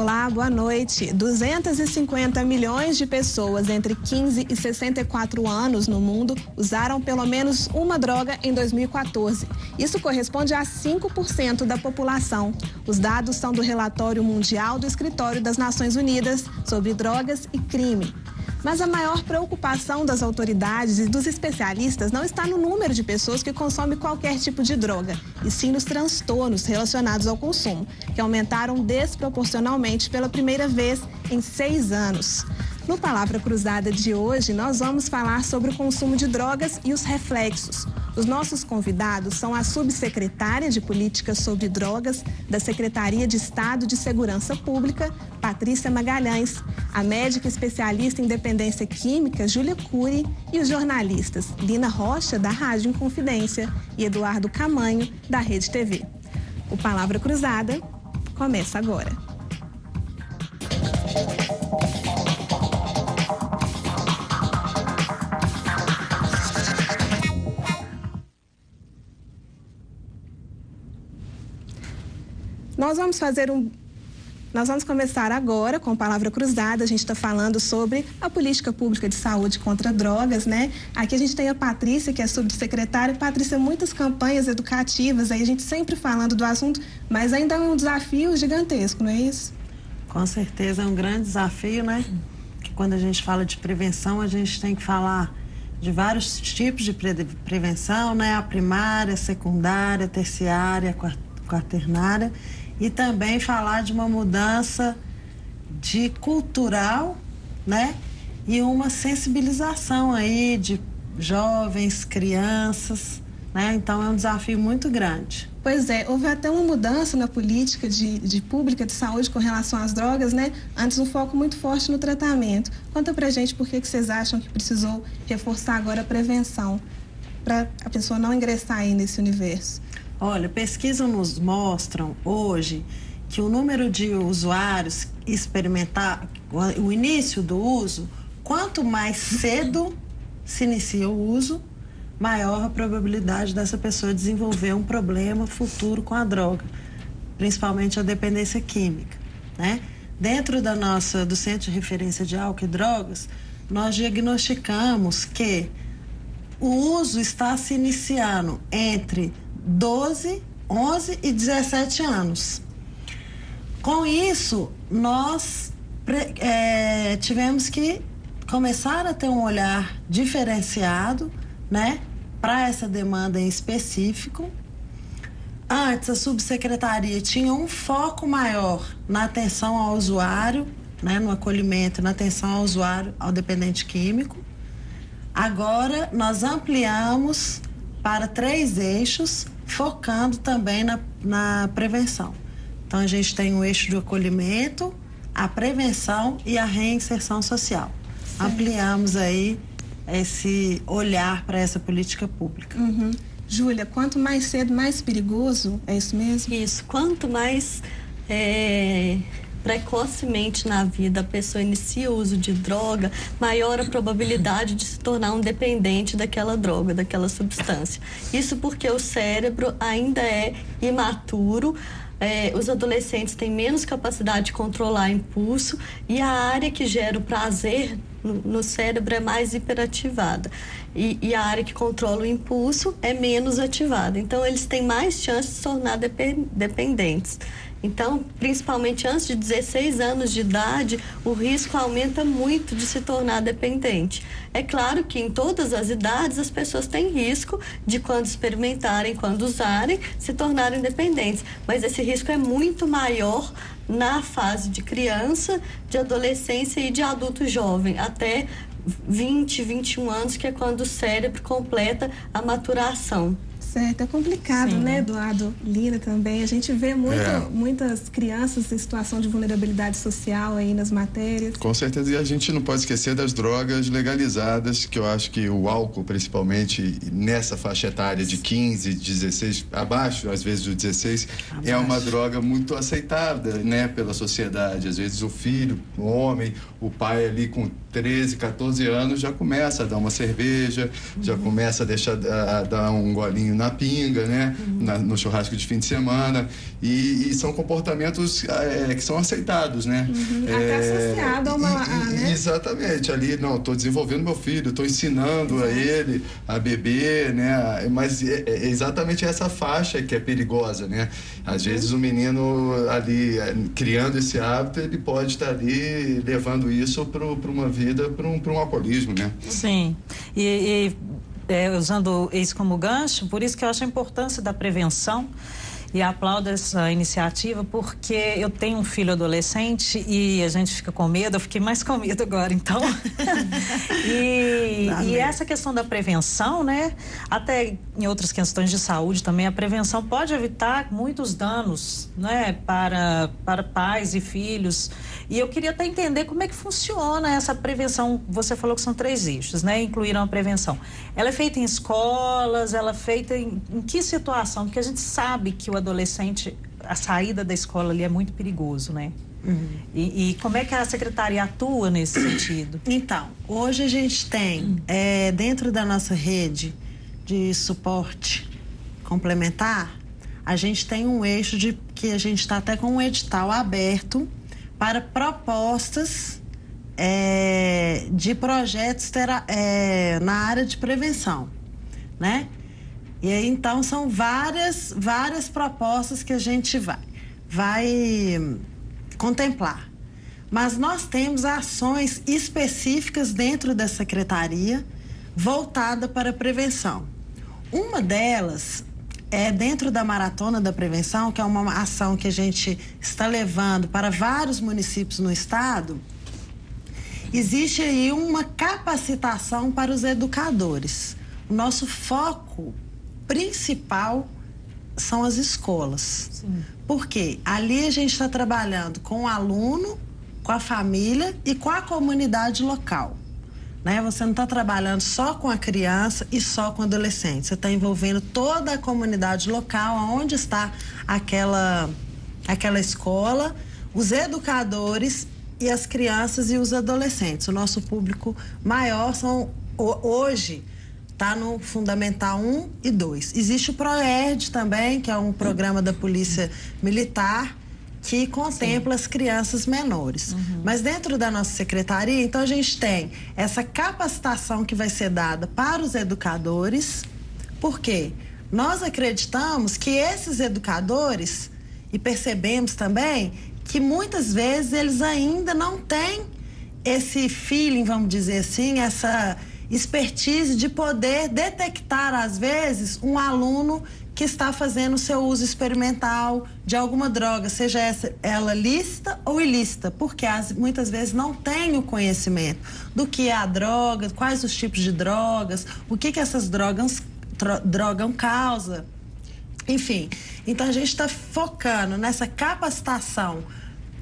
Olá, boa noite. 250 milhões de pessoas entre 15 e 64 anos no mundo usaram pelo menos uma droga em 2014. Isso corresponde a 5% da população. Os dados são do relatório mundial do Escritório das Nações Unidas sobre drogas e crime. Mas a maior preocupação das autoridades e dos especialistas não está no número de pessoas que consomem qualquer tipo de droga, e sim nos transtornos relacionados ao consumo, que aumentaram desproporcionalmente pela primeira vez em 6 anos. No Palavra Cruzada de hoje, nós vamos falar sobre o consumo de drogas e os reflexos. Os nossos convidados são a subsecretária de Políticas sobre Drogas da Secretaria de Estado de Segurança Pública, Patrícia Magalhães, a médica especialista em dependência química, Júlia Cury, e os jornalistas Lina Rocha, da Rádio Inconfidência, e Eduardo Camanho, da Rede TV. O Palavra Cruzada começa agora. Nós vamos começar agora com a Palavra Cruzada. A gente está falando sobre a política pública de saúde contra drogas, né? Aqui a gente tem a Patrícia, que é subsecretária. Patrícia, muitas campanhas educativas, aí a gente sempre falando do assunto, mas ainda é um desafio gigantesco, não é isso? Com certeza é um grande desafio, né? Que quando a gente fala de prevenção, a gente tem que falar de vários tipos de prevenção, né? A primária, a secundária, a terciária, a quaternária. E também falar de uma mudança de cultural, né? E uma sensibilização aí de jovens, crianças, né? Então é um desafio muito grande. Pois é, houve até uma mudança na política de pública de saúde com relação às drogas, né? Antes um foco muito forte no tratamento. Conta pra gente por que vocês acham que precisou reforçar agora a prevenção, para a pessoa não ingressar aí nesse universo. Olha, pesquisas nos mostram hoje que o número de usuários experimentar o início do uso, quanto mais cedo se inicia o uso, maior a probabilidade dessa pessoa desenvolver um problema futuro com a droga, principalmente a dependência química, né? Dentro do Centro de Referência de Álcool e Drogas, nós diagnosticamos que o uso está se iniciando entre 12, 11 e 17 anos. Com isso, nós tivemos que começar a ter um olhar diferenciado, né, para essa demanda em específico. Antes, a subsecretaria tinha um foco maior na atenção ao usuário, né, no acolhimento, na atenção ao usuário, ao dependente químico. Agora, nós ampliamos para 3 eixos, focando também na prevenção. Então, a gente tem o eixo do acolhimento, a prevenção e a reinserção social. Sim. Ampliamos aí esse olhar para essa política pública. Uhum. Júlia, quanto mais cedo, mais perigoso, é isso mesmo? Isso, quanto mais precocemente na vida a pessoa inicia o uso de droga, maior a probabilidade de se tornar um dependente daquela droga, daquela substância. Isso porque o cérebro ainda é imaturo, os adolescentes têm menos capacidade de controlar impulso e a área que gera o prazer no cérebro é mais hiperativada. E a área que controla o impulso é menos ativada. Então, eles têm mais chance de se tornar dependentes. Então, principalmente antes de 16 anos de idade, o risco aumenta muito de se tornar dependente. É claro que em todas as idades as pessoas têm risco de, quando experimentarem, quando usarem, se tornarem dependentes. Mas esse risco é muito maior na fase de criança, de adolescência e de adulto jovem, até 20, 21 anos, que é quando o cérebro completa a maturação. Certo, é complicado, né, Eduardo? Lina também. A gente vê muitas crianças em situação de vulnerabilidade social aí nas matérias. Com certeza, e a gente não pode esquecer das drogas legalizadas, que eu acho que o álcool, principalmente nessa faixa etária de 15, 16, abaixo, às vezes do 16, é uma droga muito aceitada, né, pela sociedade. Às vezes o filho, o homem, o pai ali com 13, 14 anos já começa a dar uma cerveja, já começa a dar um golinho na pinga, né? No churrasco de fim de semana. E são comportamentos que são aceitados, né? Até associado a uma... né? Exatamente. Ali, não, estou desenvolvendo meu filho, estou ensinando a ele a beber, né? Mas é exatamente essa faixa que é perigosa, né? Às vezes o menino ali, criando esse hábito, ele pode estar ali levando isso para uma vida, para um alcoolismo, né? Sim. Usando isso como gancho, por isso que eu acho a importância da prevenção. E aplaudo essa iniciativa porque eu tenho um filho adolescente e a gente fica com medo, eu fiquei mais com medo agora, então. e essa questão da prevenção, né? Até em outras questões de saúde também, a prevenção pode evitar muitos danos, né? Para pais e filhos. E eu queria até entender como é que funciona essa prevenção. Você falou que são 3 eixos, né? Incluíram a prevenção. Ela é feita em escolas, ela é feita em que situação? Porque a gente sabe que o adolescente, a saída da escola ali é muito perigoso, né? E como é que a secretaria atua nesse sentido? Então, hoje a gente tem, dentro da nossa rede de suporte complementar, a gente tem um eixo que a gente está até com um edital aberto para propostas de projetos na área de prevenção, né? E aí, então, são várias propostas que a gente vai contemplar. Mas nós temos ações específicas dentro da secretaria voltada para a prevenção. Uma delas é dentro da Maratona da Prevenção, que é uma ação que a gente está levando para vários municípios no estado. Existe aí uma capacitação para os educadores. O nosso foco principal são as escolas. Sim. Porque ali a gente está trabalhando com o aluno, com a família e com a comunidade local, né? Você não está trabalhando só com a criança e só com o adolescente. Você está envolvendo toda a comunidade local, onde está aquela escola, os educadores e as crianças e os adolescentes. O nosso público maior hoje está no Fundamental 1 e 2. Existe o PROERD também, que é um programa da Polícia Militar, que contempla as crianças menores. Mas dentro da nossa secretaria, então, a gente tem essa capacitação que vai ser dada para os educadores, porque nós acreditamos que esses educadores, e percebemos também, que muitas vezes eles ainda não têm esse feeling, vamos dizer assim, essa expertise de poder detectar, às vezes, um aluno que está fazendo o seu uso experimental de alguma droga, seja ela lícita ou ilícita, porque muitas vezes não tem o conhecimento do que é a droga, quais os tipos de drogas, o que essas drogas causam, enfim. Então, a gente está focando nessa capacitação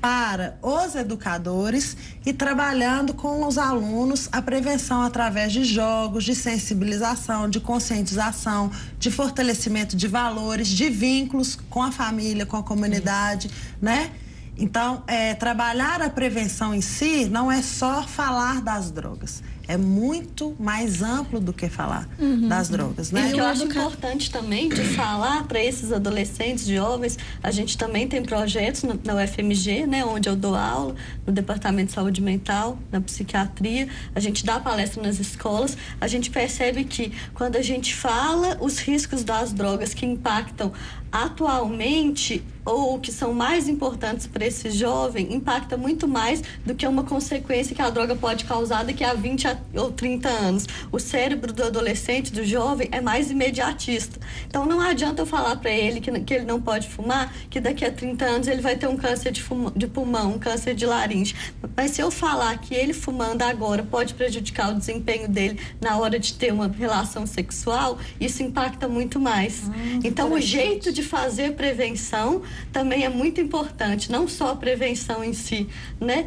para os educadores e trabalhando com os alunos a prevenção através de jogos, de sensibilização, de conscientização, de fortalecimento de valores, de vínculos com a família, com a comunidade, né? Então, trabalhar a prevenção em si não é só falar das drogas. É muito mais amplo do que falar das drogas, né? E eu acho importante também de falar para esses adolescentes, jovens, a gente também tem projetos na UFMG, né, onde eu dou aula, no Departamento de Saúde Mental, na psiquiatria, a gente dá palestra nas escolas, a gente percebe que quando a gente fala os riscos das drogas que impactam atualmente ou que são mais importantes para esse jovem, impacta muito mais do que uma consequência que a droga pode causar daqui a 20 ou 30 anos. O cérebro do adolescente, do jovem, é mais imediatista. Então, não adianta eu falar para ele que ele não pode fumar, que daqui a 30 anos ele vai ter um câncer de pulmão, um câncer de laringe. Mas se eu falar que ele fumando agora pode prejudicar o desempenho dele na hora de ter uma relação sexual, isso impacta muito mais. Então, o jeito de fazer prevenção também é muito importante, não só a prevenção em si, né?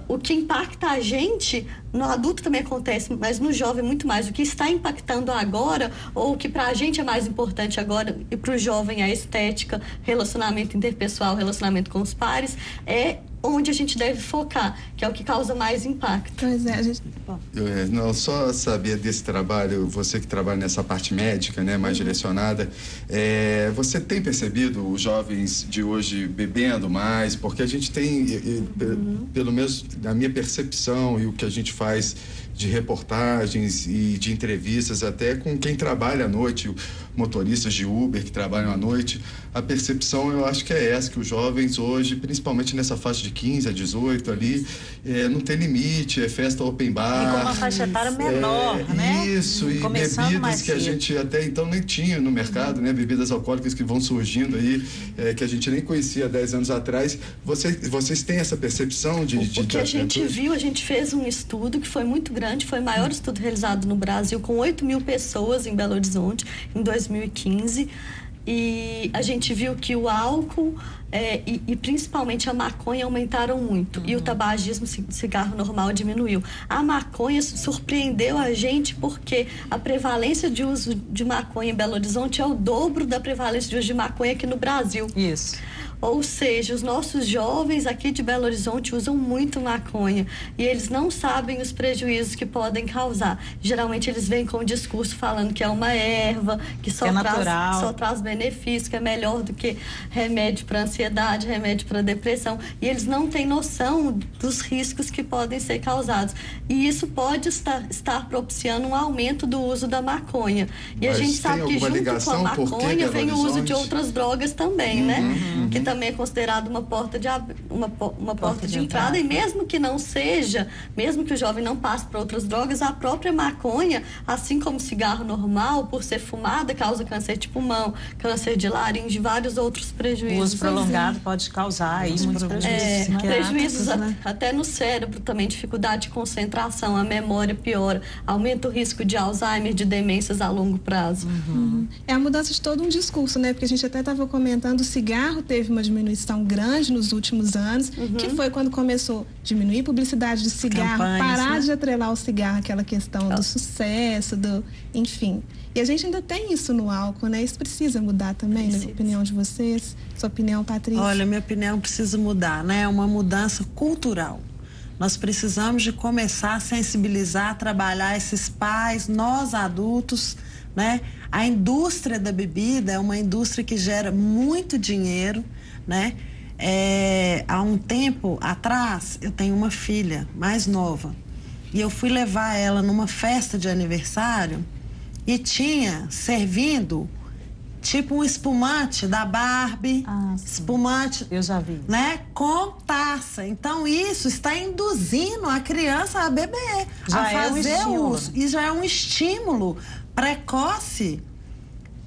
O que impacta a gente, no adulto também acontece, mas no jovem muito mais. O que está impactando agora, ou o que pra gente é mais importante agora, e pro jovem a estética, relacionamento interpessoal, relacionamento com os pares, é onde a gente deve focar, que é o que causa mais impacto. Pois é, a gente... Não, só saber desse trabalho, você que trabalha nessa parte médica, né, mais direcionada, você tem percebido os jovens de hoje bebendo mais? Porque a gente tem, pelo menos na minha percepção e o que a gente faz de reportagens e de entrevistas até com quem trabalha à noite, motoristas de Uber que trabalham à noite, a percepção eu acho que é essa, que os jovens hoje, principalmente nessa faixa de 15 a 18 ali, não tem limite, é festa open bar. E com uma faixa etária menor, né? Isso, e começando bebidas que a gente até então nem tinha no mercado, né? Bebidas alcoólicas que vão surgindo aí, que a gente nem conhecia há 10 anos atrás. Vocês têm essa percepção de O que a gente viu, a gente fez um estudo que foi muito grande, foi o maior estudo realizado no Brasil, com 8.000 pessoas em Belo Horizonte, em 2015. E a gente viu que o álcool e principalmente a maconha aumentaram muito. E o tabagismo, cigarro normal, diminuiu. A maconha surpreendeu a gente porque a prevalência de uso de maconha em Belo Horizonte é o dobro da prevalência de uso de maconha aqui no Brasil. Isso. Ou seja, os nossos jovens aqui de Belo Horizonte usam muito maconha e eles não sabem os prejuízos que podem causar. Geralmente eles vêm com o discurso falando que é uma erva, que só traz benefícios, que é melhor do que remédio para ansiedade, remédio para depressão. E eles não têm noção dos riscos que podem ser causados. E isso pode estar propiciando um aumento do uso da maconha. E a gente sabe que junto com a maconha vem o uso de outras drogas também, né? Que também é considerado uma porta de entrada, e mesmo que não seja, mesmo que o jovem não passe para outras drogas, a própria maconha, assim como o cigarro normal, por ser fumada, causa câncer de pulmão, câncer de laringe, vários outros prejuízos. O uso prolongado pode causar aí muitos prejuízos. Prejuízos até no cérebro também, dificuldade de concentração, a memória piora, aumenta o risco de Alzheimer, de demências a longo prazo. É a mudança de todo um discurso, né? Porque a gente até estava comentando, o cigarro teve uma diminuição grande nos últimos anos, que foi quando começou a diminuir publicidade de cigarro, parar de atrelar o cigarro àquela questão do sucesso, enfim. E a gente ainda tem isso no álcool, né? Isso precisa mudar também, na opinião de vocês? Sua opinião, Patrícia? Olha, minha opinião precisa mudar, né? É uma mudança cultural. Nós precisamos de começar a sensibilizar, trabalhar esses pais, nós adultos, né? A indústria da bebida é uma indústria que gera muito dinheiro, né? Há um tempo atrás, eu tenho uma filha mais nova e eu fui levar ela numa festa de aniversário e tinha servindo tipo um espumante da Barbie, espumante, eu já vi, né, com taça. Então isso está induzindo a criança a beber, a fazer uso, e já é um estímulo precoce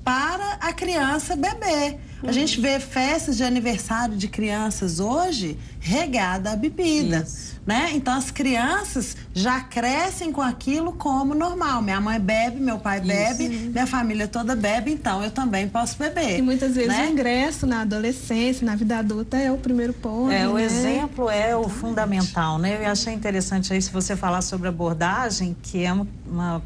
para a criança beber. A gente vê festas de aniversário de crianças hoje regada a bebida, né? Então as crianças já crescem com aquilo como normal. Minha mãe bebe, meu pai bebe, minha família toda bebe, então eu também posso beber. E muitas vezes o ingresso na adolescência, na vida adulta é o primeiro ponto. O exemplo é o fundamental, né? Eu achei interessante aí se você falar sobre abordagem, que é uma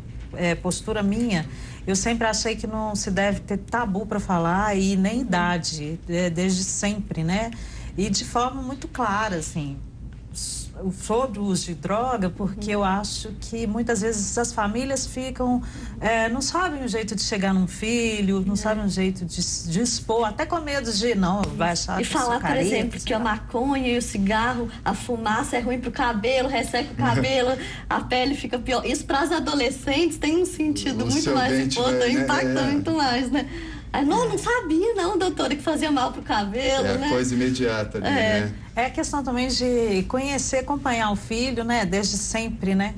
postura minha. Eu sempre achei que não se deve ter tabu para falar e nem idade, desde sempre, né? E de forma muito clara, assim, sobre o uso de droga, porque eu acho que muitas vezes as famílias ficam, não sabem o jeito de chegar num filho, não sabem o jeito de expor, até com medo de vai achar. E falar, por exemplo, que a maconha e o cigarro, a fumaça é ruim pro cabelo, resseca o cabelo, a pele fica pior. Isso para as adolescentes tem um sentido muito mais importante, impacta muito mais, né? Não sabia não, doutora, que fazia mal pro cabelo, né? É coisa imediata ali, né? É questão também de conhecer, acompanhar o filho, né? Desde sempre, né?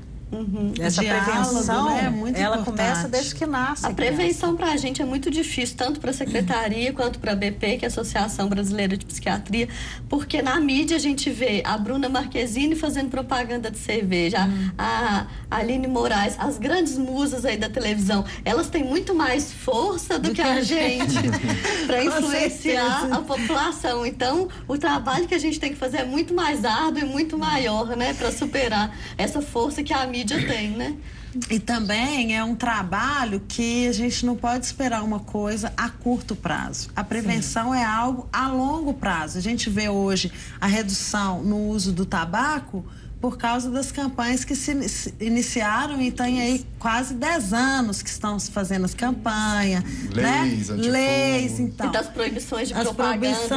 Essa prevenção, né? Muito ela importante. Começa desde que nasce. A prevenção para a gente é muito difícil, tanto para a Secretaria quanto para a BP, que é a Associação Brasileira de Psiquiatria, porque na mídia a gente vê a Bruna Marquezine fazendo propaganda de cerveja, a Aline Moraes, as grandes musas aí da televisão, elas têm muito mais força do que a gente para influenciar a população. Então, o trabalho que a gente tem que fazer é muito mais árduo e muito maior, né, para superar essa força que a mídia tem, né? E também é um trabalho que a gente não pode esperar uma coisa a curto prazo. A prevenção é algo a longo prazo. A gente vê hoje a redução no uso do tabaco por causa das campanhas que se iniciaram e tem aí quase 10 anos que estão se fazendo as campanhas. Leis, né? Leis, então. E das proibições de as propagandas,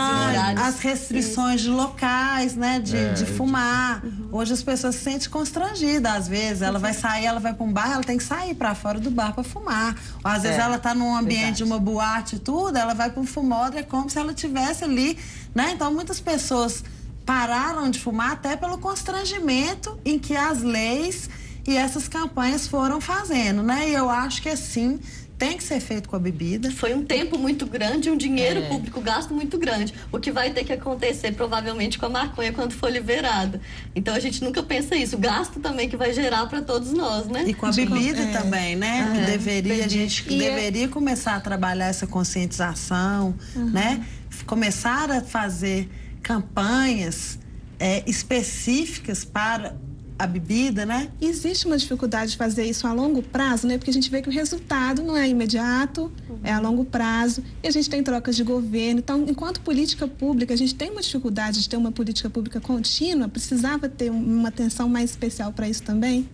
as restrições de locais, né? De fumar. Hoje as pessoas se sentem constrangidas, às vezes. Ela vai sair, ela vai para um bar, ela tem que sair para fora do bar para fumar. Ou às vezes ela está num ambiente de uma boate e tudo, ela vai para um fumódromo, é como se ela estivesse ali, né? Então muitas pessoas pararam de fumar até pelo constrangimento em que as leis e essas campanhas foram fazendo, né? E eu acho que assim tem que ser feito com a bebida. Foi um tempo muito grande, um dinheiro público gasto muito grande. O que vai ter que acontecer provavelmente com a maconha quando for liberada. Então a gente nunca pensa isso. O gasto também que vai gerar para todos nós, né? E com a bebida também, né? Que deveria, a gente deveria começar a trabalhar essa conscientização, né? Começar a fazer campanhas específicas para a bebida, né? Existe uma dificuldade de fazer isso a longo prazo, né? Porque a gente vê que o resultado não é imediato, é a longo prazo, e a gente tem trocas de governo. Então, enquanto política pública, a gente tem uma dificuldade de ter uma política pública contínua, precisava ter uma atenção mais especial para isso também?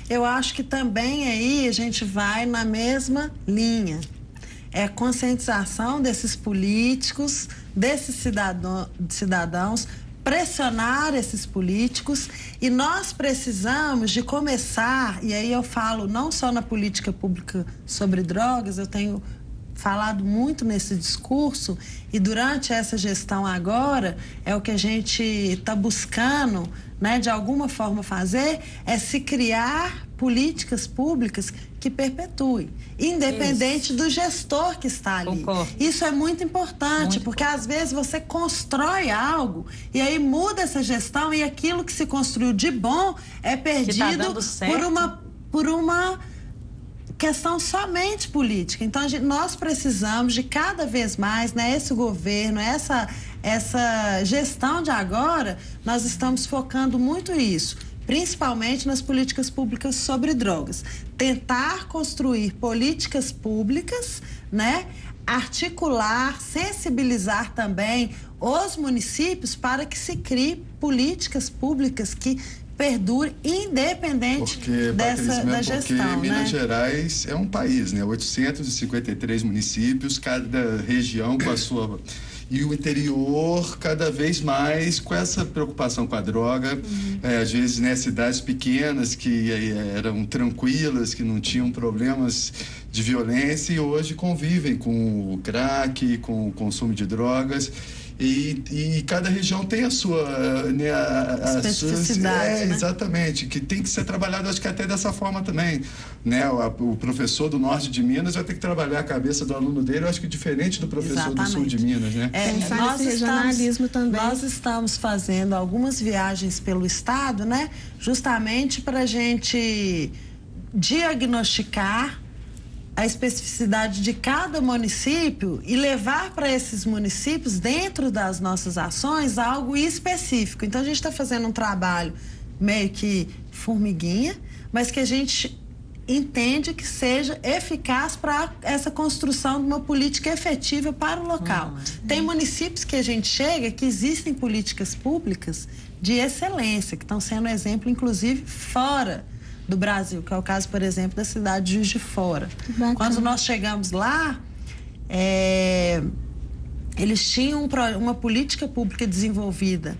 Eu acho que também aí a gente vai na mesma linha. É a conscientização desses políticos, desses cidadãos, pressionar esses políticos, e nós precisamos de começar, e aí eu falo não só na política pública sobre drogas, eu tenho falado muito nesse discurso, e durante essa gestão agora, é o que a gente está buscando, né, de alguma forma fazer, é se criar políticas públicas que perpetuem, independente do gestor que está ali. Concordo. Isso é muito importante, porque às vezes você constrói algo e aí muda essa gestão e aquilo que se construiu de bom é perdido por uma questão somente política. Então nós precisamos de cada vez mais, né, esse governo, essa gestão de agora, nós estamos focando muito isso, principalmente nas políticas públicas sobre drogas. Tentar construir políticas públicas, né? Articular, sensibilizar também os municípios para que se crie políticas públicas que perdurem independente da gestão. Porque Minas né? Gerais é um país, né? 853 municípios, cada região com a sua... E o interior, cada vez mais, com essa preocupação com a droga. Às vezes, né, cidades pequenas que eram tranquilas, que não tinham problemas de violência, e hoje convivem com o crack, com o consumo de drogas. E cada região tem a sua, né, especificidade, né? Exatamente, que tem que ser trabalhado, acho que até dessa forma também, né? O professor do norte de Minas vai ter que trabalhar a cabeça do aluno dele, eu acho que diferente do professor do sul de Minas, né? Nós estamos fazendo algumas viagens pelo estado, né? Justamente para a gente diagnosticar a especificidade de cada município e levar para esses municípios, dentro das nossas ações, algo específico. Então, a gente está fazendo um trabalho meio que formiguinha, mas que a gente entende que seja eficaz para essa construção de uma política efetiva para o local. Tem municípios que a gente chega que existem políticas públicas de excelência, que estão sendo exemplo, inclusive, fora do Brasil, que é o caso, por exemplo, da cidade de Juiz de Fora. Quando nós chegamos lá, eles tinham uma política pública desenvolvida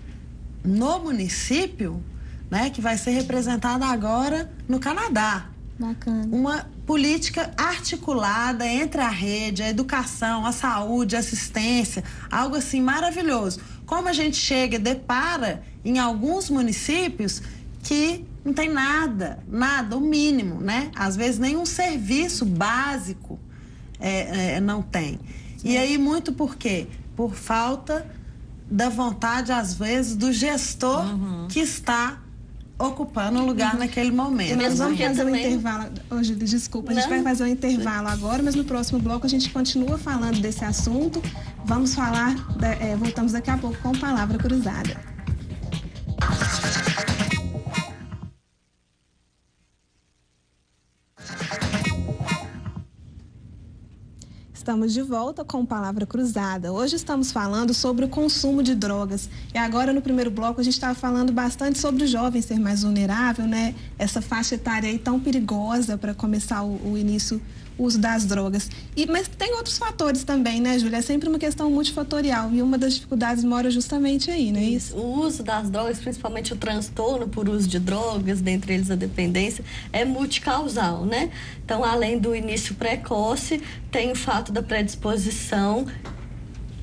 no município, né, que vai ser representada agora no Canadá. Bacana. Uma política articulada entre a rede, a educação, a saúde, a assistência, algo assim maravilhoso. Como a gente chega e depara em alguns municípios que não tem nada, o mínimo, né? Às vezes nenhum serviço básico não tem. E aí muito por quê? Por falta da vontade, às vezes, do gestor que está ocupando o lugar naquele momento. Nós vamos fazer um intervalo. Júlia, desculpa, a gente vai fazer um intervalo agora, mas no próximo bloco a gente continua falando desse assunto. Vamos falar, voltamos daqui a pouco com Palavra Cruzada. Estamos de volta com Palavra Cruzada. Hoje estamos falando sobre o consumo de drogas. E agora, no primeiro bloco, a gente estava falando bastante sobre o jovem ser mais vulnerável, né? Essa faixa etária aí tão perigosa para começar o início, o uso das drogas. Mas tem outros fatores também, né, Júlia? É sempre uma questão multifatorial e uma das dificuldades mora justamente aí, não é isso? O uso das drogas, principalmente o transtorno por uso de drogas, dentre eles a dependência, é multicausal, né? Então, além do início precoce, tem o fato da predisposição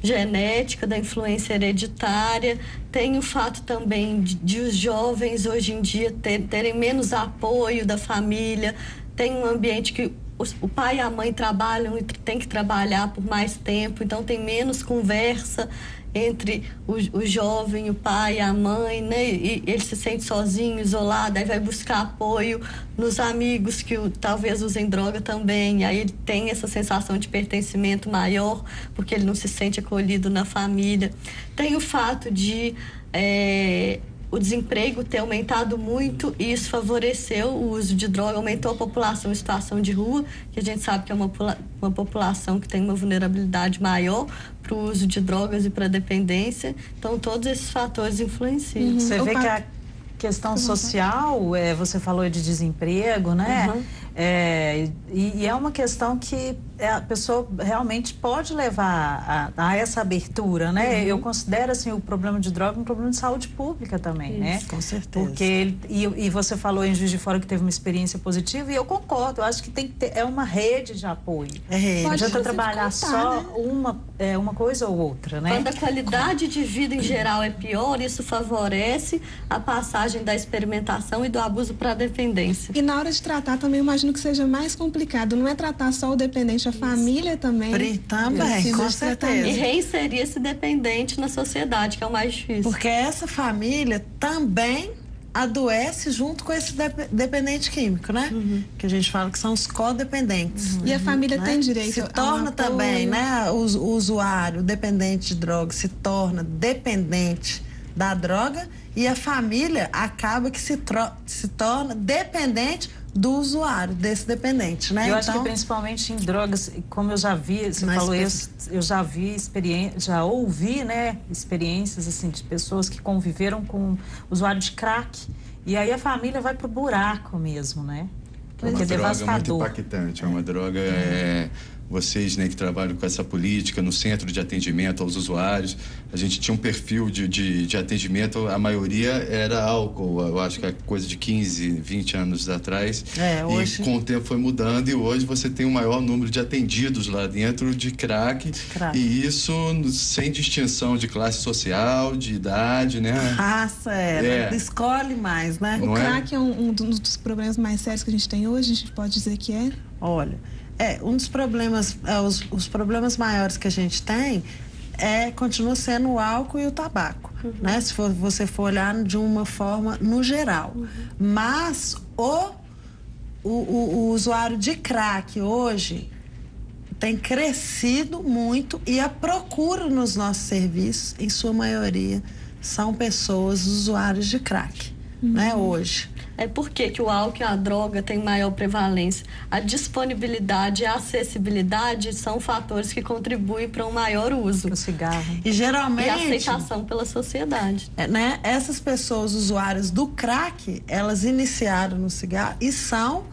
genética, da influência hereditária, tem o fato também de os jovens hoje em dia terem menos apoio da família, tem um ambiente que o pai e a mãe trabalham e tem que trabalhar por mais tempo, então tem menos conversa entre o jovem, o pai e a mãe, né? E ele se sente sozinho, isolado, aí vai buscar apoio nos amigos que talvez usem droga também, aí ele tem essa sensação de pertencimento maior, porque ele não se sente acolhido na família. Tem o fato de o desemprego ter aumentado muito e isso favoreceu o uso de droga, aumentou a população em situação de rua, que a gente sabe que é uma população que tem uma vulnerabilidade maior para o uso de drogas e para a dependência. Então, todos esses fatores influenciam. Você vê que a questão social, você falou de desemprego, né? Uhum. E é uma questão que a pessoa realmente pode levar a essa abertura, né? Uhum. Eu considero, assim, o problema de droga um problema de saúde pública também, né? Com certeza. Porque e você falou em Juiz de Fora que teve uma experiência positiva e eu concordo, eu acho que tem que ter uma rede de apoio. Não adianta trabalhar só, né? Uma coisa ou outra, né? Quando a qualidade de vida em geral é pior, isso favorece a passagem da experimentação e do abuso para a dependência. E na hora de tratar também, imagino que seja mais complicado. Não é tratar só o dependente, a família também. Também, com certeza. E reinserir esse dependente na sociedade, que é o mais difícil. Porque essa família também adoece junto com esse dependente químico, né? Uhum. Que a gente fala que são os codependentes. E a família né? tem direito se torna ao também, apoio. né? O usuário dependente de droga se torna dependente da droga e a família acaba que se torna dependente do usuário, desse dependente, né? Eu acho que principalmente em drogas, como eu já vi, você falou, eu já vi já ouvi, né, experiências assim de pessoas que conviveram com usuário de crack e aí a família vai pro buraco mesmo, né? Porque É uma droga muito devastador. impactante, é uma droga vocês, né, que trabalham com essa política no centro de atendimento aos usuários, a gente tinha um perfil de atendimento, a maioria era álcool, eu acho que é coisa de 15, 20 anos atrás. Hoje... E com o tempo foi mudando e hoje você tem um maior número de atendidos lá dentro de crack. E isso sem distinção de classe social, de idade, né? Raça, escolhe mais, né? O crack é um dos problemas mais sérios que a gente tem hoje, a gente pode dizer que é? Olha, um dos problemas, os problemas maiores que a gente tem continua sendo o álcool e o tabaco, né? Se você for olhar de uma forma no geral. Mas o usuário de crack hoje tem crescido muito e a procura nos nossos serviços, em sua maioria, são pessoas usuários de crack, né? Hoje. Por que o álcool e a droga têm maior prevalência? A disponibilidade e a acessibilidade são fatores que contribuem para um maior uso. O cigarro. E geralmente... E a aceitação pela sociedade. Né? Essas pessoas usuárias do crack, elas iniciaram no cigarro e são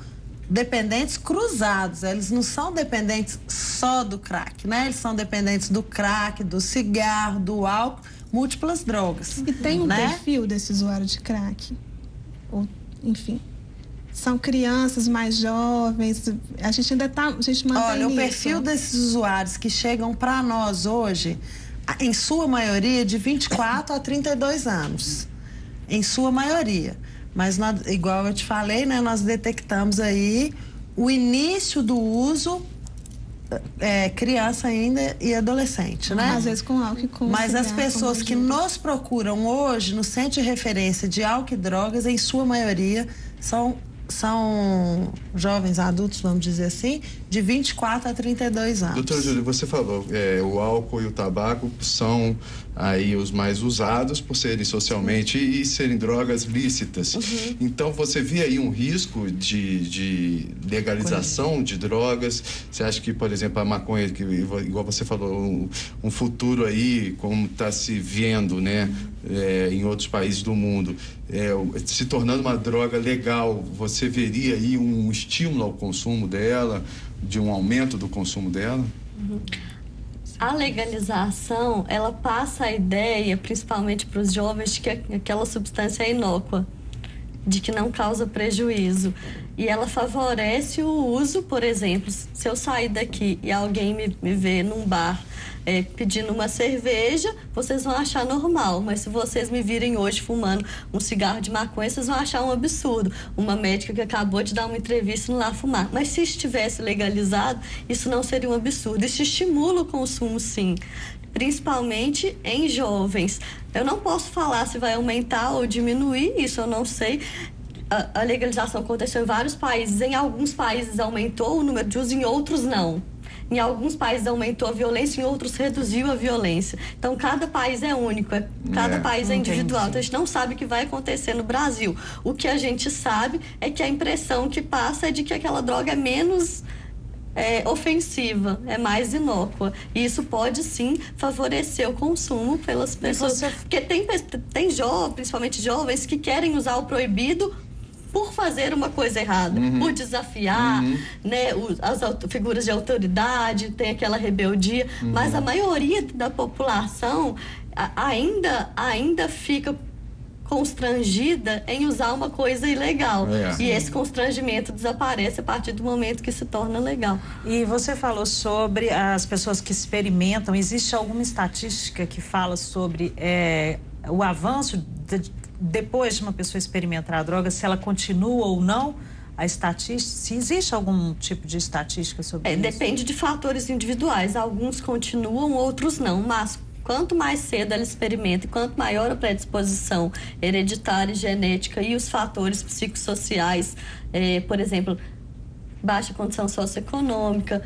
dependentes cruzados. Eles não são dependentes só do crack, né? Eles são dependentes do crack, do cigarro, do álcool, múltiplas drogas. E tem um perfil desse usuário de crack? Enfim, são crianças mais jovens, a gente ainda a gente mantém Olha, o perfil desses usuários que chegam para nós hoje, em sua maioria, de 24 a 32 anos, em sua maioria. Mas, igual eu te falei, né, nós detectamos aí o início do uso criança ainda e adolescente, né? Às vezes com álcool e com Mas cigarro, as pessoas que nos procuram hoje no centro de referência de álcool e drogas, em sua maioria, são jovens adultos, vamos dizer assim, de 24 a 32 anos. Doutora Júlia, você falou, o álcool e o tabaco são aí os mais usados por serem socialmente e serem drogas lícitas. Então, você vê aí um risco de legalização de drogas? Você acha que, por exemplo, a maconha, que, igual você falou, um futuro aí, como está se vendo, né, em outros países do mundo, se tornando uma droga legal, você veria aí um estímulo ao consumo dela, de um aumento do consumo dela? A legalização, ela passa a ideia, principalmente para os jovens, de que aquela substância é inócua, de que não causa prejuízo. E ela favorece o uso, por exemplo, se eu sair daqui e alguém me vê num bar pedindo uma cerveja, vocês vão achar normal. Mas se vocês me virem hoje fumando um cigarro de maconha, vocês vão achar um absurdo. Uma médica que acabou de dar uma entrevista não lá fumar. Mas se estivesse legalizado, isso não seria um absurdo. Isso estimula o consumo, sim. Principalmente em jovens. Eu não posso falar se vai aumentar ou diminuir, isso eu não sei. A legalização aconteceu em vários países. Em alguns países aumentou o número de uso, em outros não. Em alguns países aumentou a violência, em outros reduziu a violência. Então, cada país é único, cada país é individual. Então, a gente não sabe o que vai acontecer no Brasil. O que a gente sabe é que a impressão que passa é de que aquela droga é menos ofensiva, é mais inócua. E isso pode, sim, favorecer o consumo pelas pessoas. Porque tem jovens, principalmente jovens, que querem usar o proibido por fazer uma coisa errada, por desafiar, né, as figuras de autoridade, tem aquela rebeldia, mas a maioria da população ainda fica constrangida em usar uma coisa ilegal. E esse constrangimento desaparece a partir do momento que se torna legal. E você falou sobre as pessoas que experimentam. Existe alguma estatística que fala sobre o avanço depois de uma pessoa experimentar a droga, se ela continua ou não? A estatística, se existe algum tipo de estatística sobre isso? Depende de fatores individuais. Alguns continuam, outros não. Mas quanto mais cedo ela experimenta e quanto maior a predisposição hereditária e genética e os fatores psicossociais, por exemplo, baixa condição socioeconômica,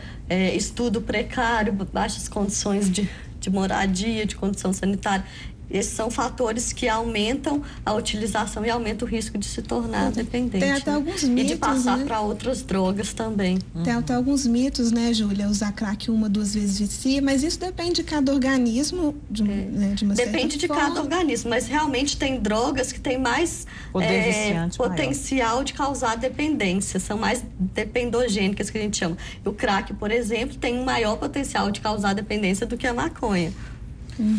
estudo precário, baixas condições de moradia, de condição sanitária. Esses são fatores que aumentam a utilização e aumentam o risco de se tornar dependente. Tem até alguns mitos, e de passar para outras drogas também. Tem até alguns mitos, né, Júlia? Usar crack 1, 2 vezes vicia, mas isso depende de cada organismo, de uma depende de cada organismo, mas realmente tem drogas que têm mais potencial de causar dependência, são mais dependogênicas, que a gente chama. O crack, por exemplo, tem um maior potencial de causar dependência do que a maconha.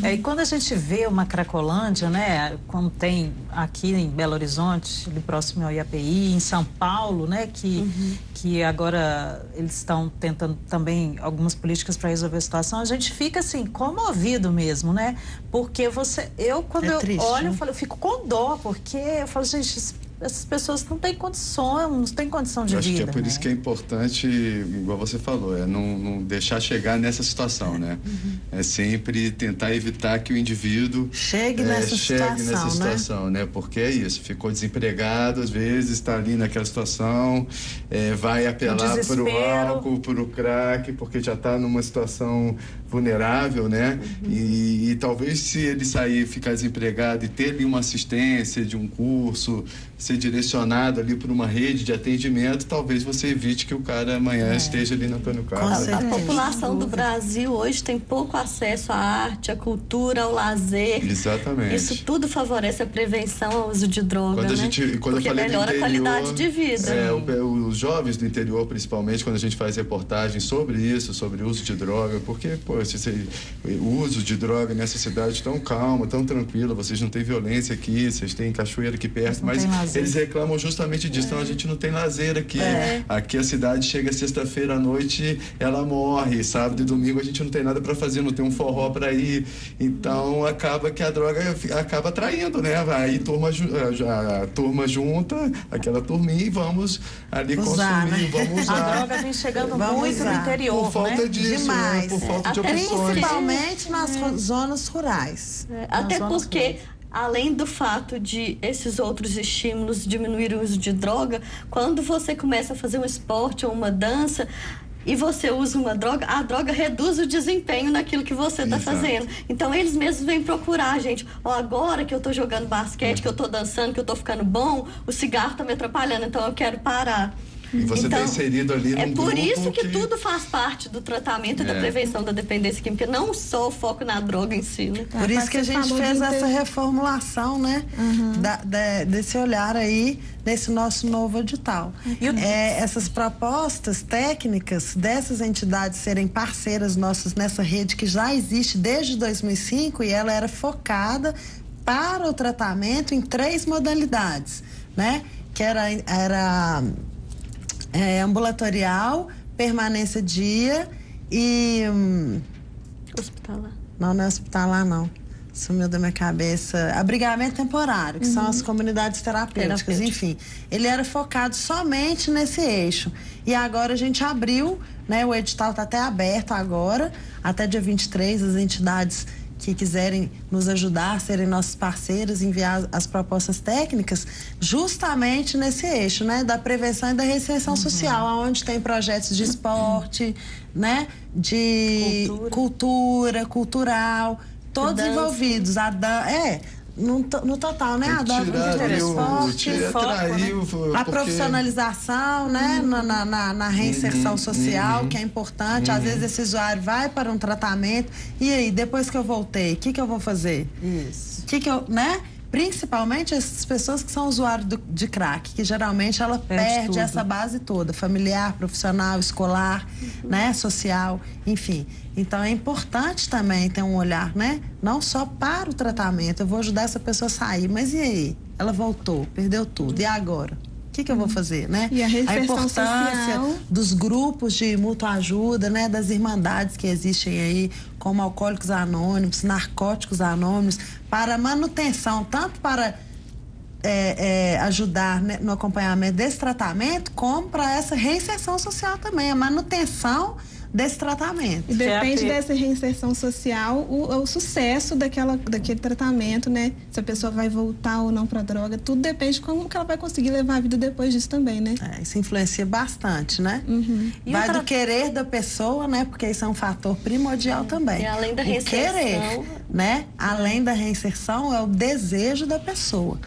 E quando a gente vê uma Cracolândia, né, como tem aqui em Belo Horizonte, ali próximo ao IAPI, em São Paulo, né, que agora eles estão tentando também algumas políticas para resolver a situação, a gente fica assim, comovido mesmo, né? Porque quando eu olho, eu fico com dó, porque eu falo, gente, essas pessoas não têm condição de vida. Acho que é por isso que é importante, igual você falou, não deixar chegar nessa situação, né? É sempre tentar evitar que o indivíduo chegue nessa situação, né? Porque é isso, ficou desempregado, às vezes está ali naquela situação, vai apelar para o álcool, para o crack, porque já está numa situação vulnerável, né? E talvez se ele sair, ficar desempregado e ter ali uma assistência de um curso, ser direcionado ali por uma rede de atendimento, talvez você evite que o cara amanhã esteja ali no Antônio Carlos. A população do Brasil hoje tem pouco acesso à arte, à cultura, ao lazer. Exatamente. Isso tudo favorece a prevenção ao uso de droga, Porque melhora a qualidade de vida. Os jovens do interior, principalmente, quando a gente faz reportagens sobre isso, sobre o uso de droga, porque, o uso de droga nessa cidade tão calma, tão tranquila, vocês não têm violência aqui, vocês têm cachoeira aqui perto, mas eles reclamam justamente disso. Então a gente não tem lazer aqui. Aqui a cidade chega sexta-feira à noite, ela morre. Sábado e domingo a gente não tem nada para fazer, não tem um forró para ir. Então acaba que a droga acaba atraindo, né? Aí a turma junta, aquela turminha, e vamos ali consumir, vamos usar. A droga vem chegando muito no interior, por falta disso, demais. Por falta de opções. Principalmente nas zonas rurais. Até porque, além do fato de esses outros estímulos diminuir o uso de droga, quando você começa a fazer um esporte ou uma dança, e você usa uma droga, a droga reduz o desempenho naquilo que você está fazendo. Então, eles mesmos vêm procurar a gente. Agora que eu estou jogando basquete, que eu estou dançando, que eu estou ficando bom, o cigarro está me atrapalhando, então eu quero parar. E você está inserido ali num grupo. É por isso que tudo faz parte do tratamento e da prevenção da dependência química, não só o foco na droga em si, né? Por isso que a gente fez essa reformulação, né? Desse olhar aí, nesse nosso novo edital. Essas propostas técnicas dessas entidades serem parceiras nossas nessa rede que já existe desde 2005 e ela era focada para o tratamento em 3 modalidades, né? Que era ambulatorial, permanência dia e... hospitalar. Não é hospitalar, não. Sumiu da minha cabeça. Abrigamento temporário, que são as comunidades terapêuticas. Enfim, ele era focado somente nesse eixo. E agora a gente abriu, né? O edital está até aberto agora, até dia 23, as entidades que quiserem nos ajudar, serem nossos parceiros, enviar as propostas técnicas, justamente nesse eixo, né, da prevenção e da reinserção social, onde tem projetos de esporte, né, de cultura, cultural, todos envolvidos. No total, né? A profissionalização, né? Na reinserção social, que é importante. Às vezes esse usuário vai para um tratamento e aí, depois que eu voltei, o que eu vou fazer? Isso. Né? Principalmente essas pessoas que são usuários de crack, que geralmente ela perde essa base toda, familiar, profissional, escolar, né, social, enfim. Então é importante também ter um olhar, né, não só para o tratamento, eu vou ajudar essa pessoa a sair, mas e aí? Ela voltou, perdeu tudo, e agora? O que eu vou fazer, né? E a reinserção importância social dos grupos de mútua ajuda, né? Das irmandades que existem aí, como Alcoólicos Anônimos, Narcóticos Anônimos, para manutenção, tanto para ajudar, né, no acompanhamento desse tratamento, como para essa reinserção social também, a manutenção desse tratamento. E depende dessa reinserção social o sucesso daquele tratamento, né? Se a pessoa vai voltar ou não para a droga, tudo depende de como que ela vai conseguir levar a vida depois disso também, né? Isso influencia bastante, né? Vai do querer da pessoa, né? Porque isso é um fator primordial também. E além da reinserção... O querer, né? Além da reinserção, é o desejo da pessoa.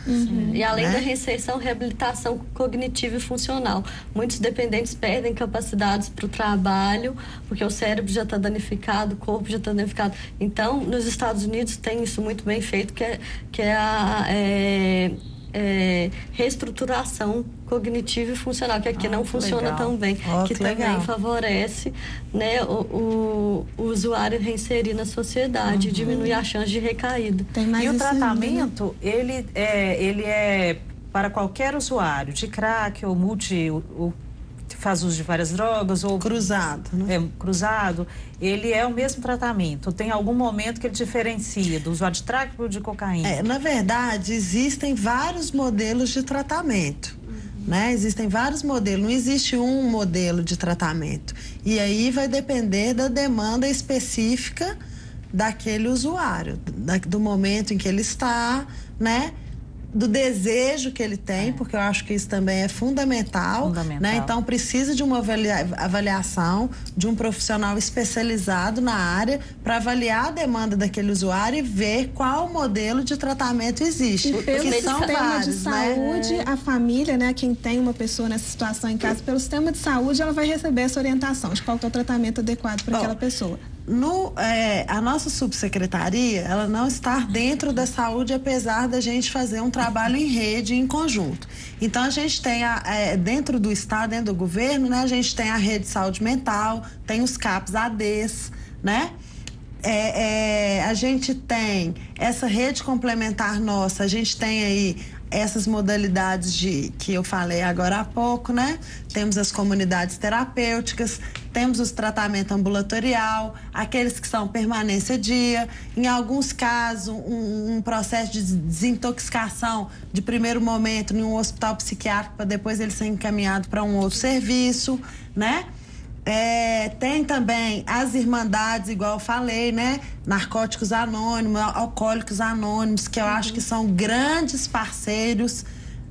E além da reinserção, reabilitação cognitiva e funcional. Muitos dependentes perdem capacidades para o trabalho, porque o cérebro já está danificado, o corpo já está danificado. Então, nos Estados Unidos tem isso muito bem feito, que é a reestruturação cognitiva e funcional, que aqui não funciona tão bem, que também favorece, né, o usuário reinserir na sociedade e diminuir a chance de recaída. E o tratamento, ele é para qualquer usuário, de crack ou faz uso de várias drogas ou cruzado, né? Cruzado, ele é o mesmo tratamento. Tem algum momento que ele diferencia do usuário de crack ou de cocaína? Na verdade, existem vários modelos de tratamento, né? Existem vários modelos, não existe um modelo de tratamento. E aí vai depender da demanda específica daquele usuário, do momento em que ele está, né? Do desejo que ele tem, porque eu acho que isso também é fundamental. Né? Então, precisa de uma avaliação de um profissional especializado na área para avaliar a demanda daquele usuário e ver qual modelo de tratamento existe. E pelo sistema de saúde, né? A família, né, quem tem uma pessoa nessa situação em casa, pelo sistema de saúde, ela vai receber essa orientação de qual que é o tratamento adequado para aquela pessoa. A nossa subsecretaria, ela não está dentro da saúde, apesar da gente fazer um trabalho em rede, em conjunto. Então, a gente tem, dentro do Estado, dentro do governo, né, a gente tem a rede de saúde mental, tem os CAPS-ADs, né? A gente tem essa rede complementar nossa, a gente tem aí essas modalidades que eu falei agora há pouco, né? Temos as comunidades terapêuticas, temos os tratamentos ambulatorial, aqueles que são permanência dia, em alguns casos um processo de desintoxicação de primeiro momento em um hospital psiquiátrico para depois ele ser encaminhado para um outro serviço, né? Tem também as irmandades, igual eu falei, né? Narcóticos Anônimos, Alcoólicos Anônimos, que eu acho que são grandes parceiros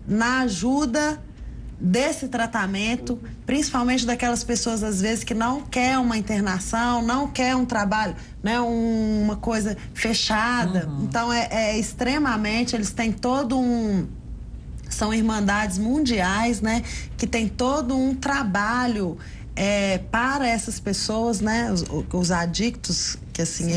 na ajuda desse tratamento, principalmente daquelas pessoas, às vezes, que não quer uma internação, não quer um trabalho, né, uma coisa fechada. Então, extremamente, eles têm todo são irmandades mundiais, né, que tem todo um trabalho para essas pessoas, né, os adictos, que assim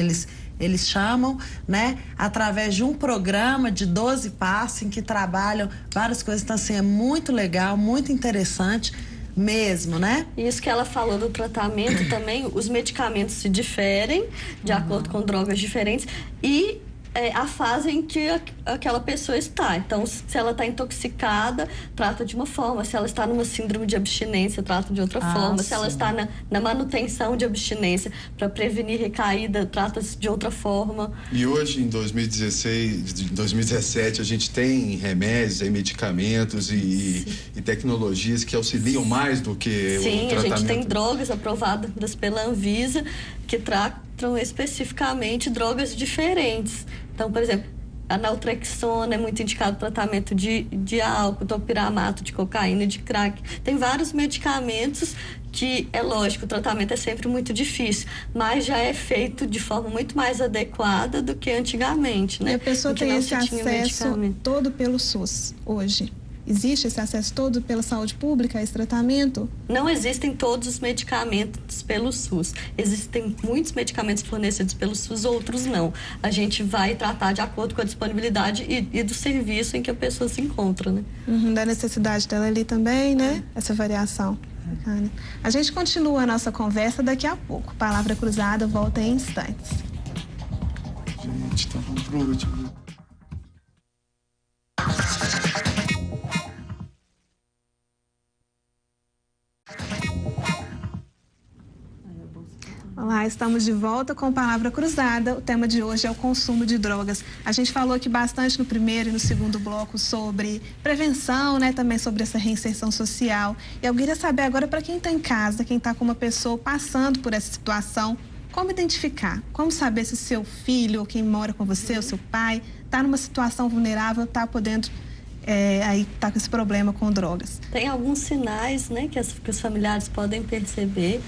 eles chamam, né, através de um programa de 12 passos em que trabalham várias coisas. Então, assim, é muito legal, muito interessante mesmo, né? Isso que ela falou do tratamento também, os medicamentos se diferem de acordo com drogas diferentes e a fase em que aquela pessoa está. Então, se ela está intoxicada, trata de uma forma. Se ela está numa síndrome de abstinência, trata de outra forma. Sim. Se ela está na manutenção de abstinência, para prevenir recaída, trata-se de outra forma. E hoje, em 2017, a gente tem remédios, medicamentos e tecnologias que auxiliam mais do que o tratamento. Sim, a gente tem drogas aprovadas pela Anvisa que tratam especificamente drogas diferentes. Então, por exemplo, a naltrexona é muito indicado para tratamento de álcool, topiramato, de cocaína, de crack. Tem vários medicamentos que, é lógico, o tratamento é sempre muito difícil, mas já é feito de forma muito mais adequada do que antigamente, né? E a pessoa tem esse acesso todo pelo SUS hoje? Existe esse acesso todo pela saúde pública, esse tratamento? Não existem todos os medicamentos pelo SUS. Existem muitos medicamentos fornecidos pelo SUS, outros não. A gente vai tratar de acordo com a disponibilidade e do serviço em que a pessoa se encontra, né? Da necessidade dela ali também, né? Essa variação. Bacana. A gente continua a nossa conversa daqui a pouco. Palavra Cruzada volta em instantes. Gente, então vamos pro último. Olá, estamos de volta com Palavra Cruzada. O tema de hoje é o consumo de drogas. A gente falou aqui bastante no primeiro e no segundo bloco sobre prevenção, né? Também sobre essa reinserção social. E eu queria saber agora, para quem está em casa, quem está com uma pessoa passando por essa situação, como identificar? Como saber se seu filho ou quem mora com você, o seu pai, está numa situação vulnerável, está podendo... aí está com esse problema com drogas? Tem alguns sinais, né, que os familiares podem perceber,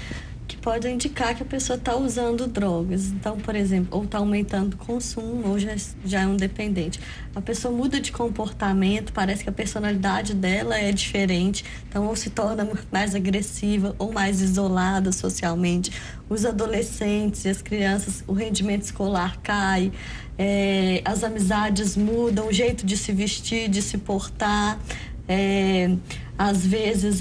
que podem indicar que a pessoa está usando drogas. Então, por exemplo, ou está aumentando o consumo, ou já é um dependente. A pessoa muda de comportamento, parece que a personalidade dela é diferente, então ou se torna mais agressiva ou mais isolada socialmente. Os adolescentes e as crianças, o rendimento escolar cai, as amizades mudam, o jeito de se vestir, de se portar. Às vezes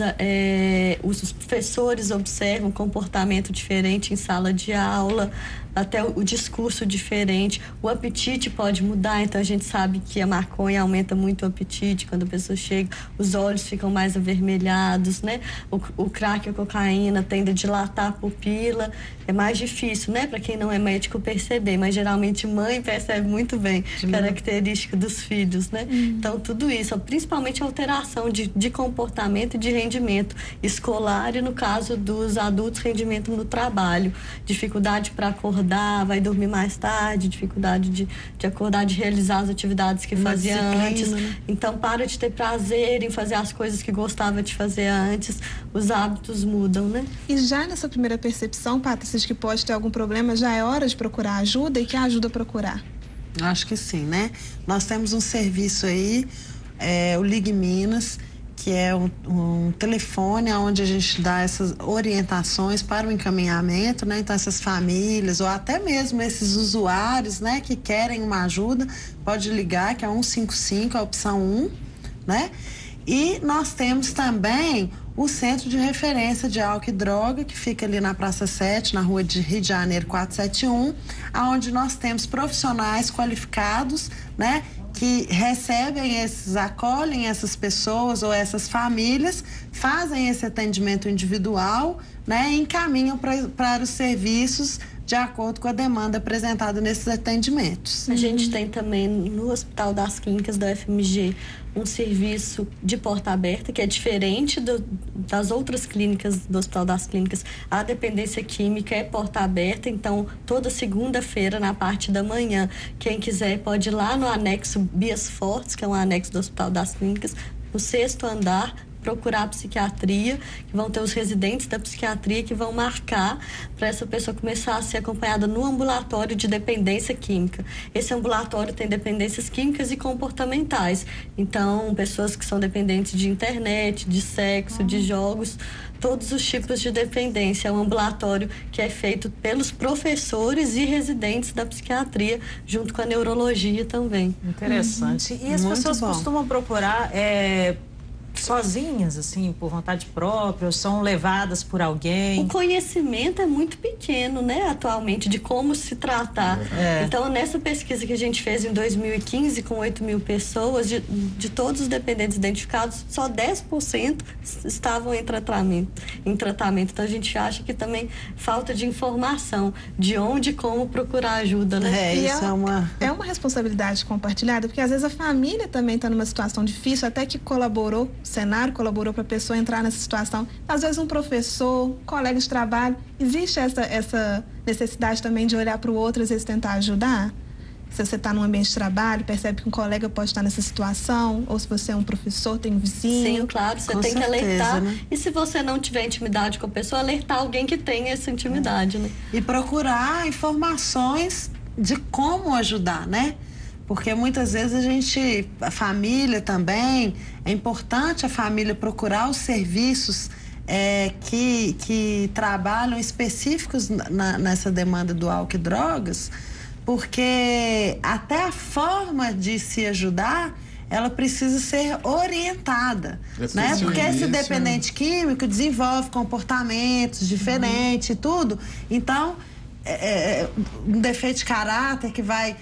os professores observam um comportamento diferente em sala de aula, até o discurso diferente, o apetite pode mudar. Então a gente sabe que a maconha aumenta muito o apetite quando a pessoa chega, os olhos ficam mais avermelhados, né? O crack e a cocaína tendem a dilatar a pupila, é mais difícil, né, para quem não é médico perceber, mas geralmente mãe percebe muito bem, característica dos filhos, né? Então tudo isso, principalmente a alteração de comportamento e de rendimento escolar e, no caso dos adultos, rendimento no trabalho, dificuldade para acordar, vai dormir mais tarde, dificuldade de acordar, de realizar as atividades que fazia antes, né? Então para de ter prazer em fazer as coisas que gostava de fazer antes, os hábitos mudam, né? E já nessa primeira percepção, Patrícia, de que pode ter algum problema, já é hora de procurar ajuda? E que ajuda a procurar? Acho que sim, né? Nós temos um serviço aí, o Ligue Minas, que é um telefone onde a gente dá essas orientações para o encaminhamento, né? Então essas famílias ou até mesmo esses usuários, né, que querem uma ajuda, pode ligar, que é 155, a opção 1, né? E nós temos também o Centro de Referência de Álcool e Droga, que fica ali na Praça 7, na Rua de Rio de Janeiro 471, onde nós temos profissionais qualificados, né, que acolhem essas pessoas ou essas famílias, fazem esse atendimento individual, né, e encaminham para os serviços de acordo com a demanda apresentada nesses atendimentos. A gente tem também no Hospital das Clínicas da UFMG um serviço de porta aberta, que é diferente das outras clínicas do Hospital das Clínicas. A dependência química é porta aberta, então toda segunda-feira, na parte da manhã, quem quiser pode ir lá no anexo Bias Fortes, que é um anexo do Hospital das Clínicas, no 6º andar, procurar a psiquiatria, que vão ter os residentes da psiquiatria que vão marcar para essa pessoa começar a ser acompanhada no ambulatório de dependência química. Esse ambulatório tem dependências químicas e comportamentais. Então, pessoas que são dependentes de internet, de sexo, de jogos, todos os tipos de dependência. É um ambulatório que é feito pelos professores e residentes da psiquiatria, junto com a neurologia também. Interessante. E as Muito pessoas bom. costumam procurar sozinhas, assim, por vontade própria, ou são levadas por alguém? O conhecimento é muito pequeno, né, atualmente, de como se tratar. Então, nessa pesquisa que a gente fez em 2015, com 8.000 pessoas, de todos os dependentes identificados, só 10% estavam em tratamento. Então, a gente acha que também falta de informação de onde e como procurar ajuda, né? E Isso é uma responsabilidade compartilhada, porque às vezes a família também está numa situação difícil, até que colaborou, o cenário colaborou para a pessoa entrar nessa situação. Às vezes um professor, colega de trabalho, existe essa necessidade também de olhar para o outro, às vezes tentar ajudar? Se você está num ambiente de trabalho, percebe que um colega pode estar nessa situação, ou se você é um professor, tem um vizinho. Sim, claro, você Com tem que certeza, alertar. né? E se você não tiver intimidade com a pessoa, alertar alguém que tenha essa intimidade, né? E procurar informações de como ajudar, né? Porque muitas vezes a família também, é importante a família procurar os serviços que trabalham específicos nessa demanda do álcool e drogas, porque até a forma de se ajudar, ela precisa ser orientada, né? Porque esse dependente químico desenvolve comportamentos diferentes e tudo. Então, um defeito de caráter que vai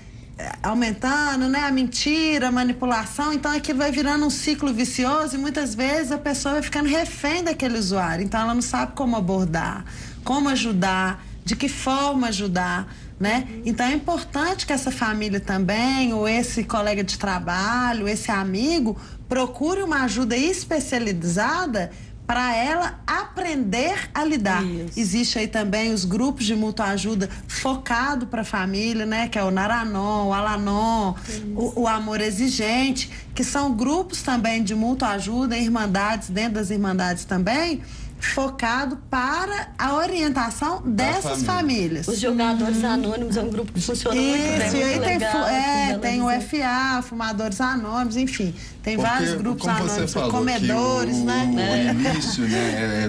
aumentando, né? A mentira, a manipulação, então aquilo vai virando um ciclo vicioso e muitas vezes a pessoa vai ficando refém daquele usuário, então ela não sabe como abordar, como ajudar, de que forma ajudar, né? Então é importante que essa família também, ou esse colega de trabalho, esse amigo, procure uma ajuda especializada para ela aprender a lidar. Isso. Existe aí também os grupos de mútua ajuda focado para a família, né? Que é o Naranon, o Alanon, o Amor Exigente, que são grupos também de mútua ajuda, irmandades, dentro das irmandades também, focado para a orientação dessas famílias. Os jogadores anônimos é um grupo que funciona muito bem, Isso, e aí muito legal. tem o FA, Fumadores Anônimos, enfim, tem vários grupos como anônimos, você falou, comedores, que né? O início, né,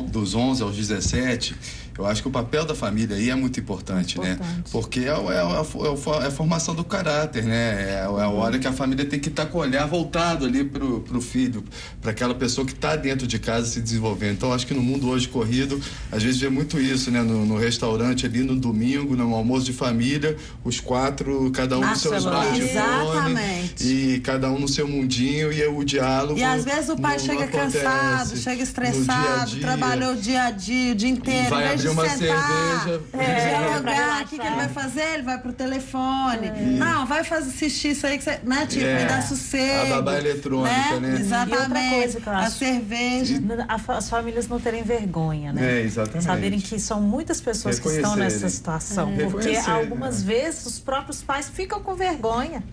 dos 11 aos 17, eu acho que o papel da família aí é muito importante, né? Porque é a formação do caráter, né? É a hora que a família tem que estar com o olhar voltado ali pro filho, para aquela pessoa que está dentro de casa se desenvolvendo. Então, acho que no mundo hoje corrido, às vezes vê muito isso, né? No restaurante ali no domingo, no almoço de família, os 4, cada um no seu smartphone. Exatamente. E cada um no seu mundinho e o diálogo. E às vezes o pai chega cansado, chega estressado, trabalhou o dia a dia, o dia inteiro. Vai abrir uma cerveja. Dialogar, o que ele vai fazer? Ele vai pro telefone. Não, vai assistir isso aí que você, né? Tipo, me dá sossego. A babá eletrônica, né? Exatamente. E outra coisa que eu acho, a cerveja. As famílias não terem vergonha, né? Exatamente. Saberem que são muitas pessoas que estão nessa situação. Porque algumas vezes os próprios pais ficam com vergonha.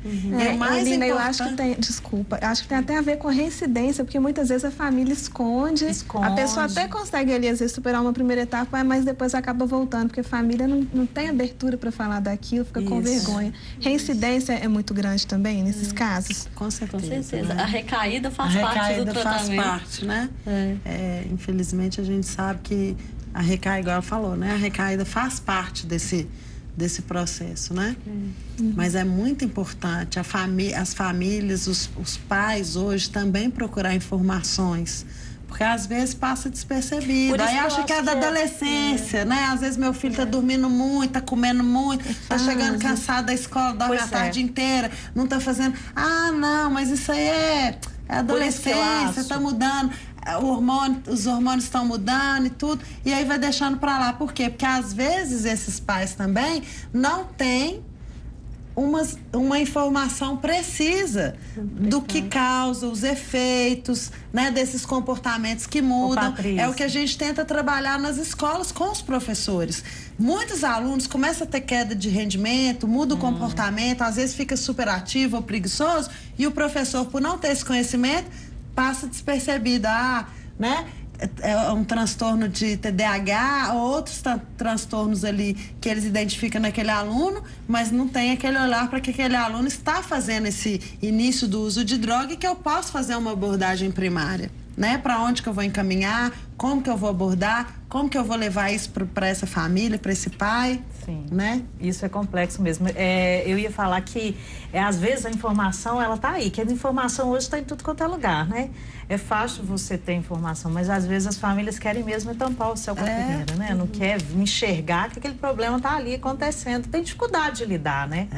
Lina, eu acho que tem, desculpa, eu acho que tem até a ver com a reincidência, porque muitas vezes a família esconde. A pessoa até consegue ali, às vezes, superar uma primeira etapa, mas depois acaba voltando, porque a família não tem abertura para falar daquilo, fica com vergonha. Reincidência é muito grande também nesses casos? Com certeza. Com certeza. A recaída faz A parte do recaída faz tratamento. parte, né? Infelizmente a gente sabe que a recaída, igual ela falou, né? A recaída faz parte desse processo, né? Mas é muito importante as famílias, os pais hoje também procurar informações. Porque às vezes passa despercebido. Aí acha que é da adolescência, né? Às vezes meu filho tá dormindo muito, tá comendo muito, tá chegando cansado da escola, dorme a tarde inteira, não tá fazendo. Ah, não, mas isso aí é adolescência, tá mudando. Os hormônios estão mudando e tudo. E aí vai deixando pra lá. Por quê? Porque às vezes esses pais também não têm uma informação precisa do que causa, os efeitos, né, desses comportamentos que mudam. É o que a gente tenta trabalhar nas escolas com os professores. Muitos alunos começam a ter queda de rendimento, muda o comportamento, às vezes fica super ativo ou preguiçoso, e o professor, por não ter esse conhecimento, passa despercebido, né? É um transtorno de TDAH ou outros transtornos ali que eles identificam naquele aluno, mas não tem aquele olhar para que aquele aluno está fazendo esse início do uso de droga e que eu posso fazer uma abordagem primária, né? Para onde que eu vou encaminhar, como que eu vou abordar, como que eu vou levar isso para essa família, para esse pai. Sim, né? Isso é complexo mesmo. Eu ia falar que, às vezes, a informação, ela tá aí, que a informação hoje está em tudo quanto é lugar, né? É fácil você ter informação, mas às vezes as famílias querem mesmo tampar o céu com a peneira, né? Não quer enxergar que aquele problema tá ali acontecendo. Tem dificuldade de lidar, né?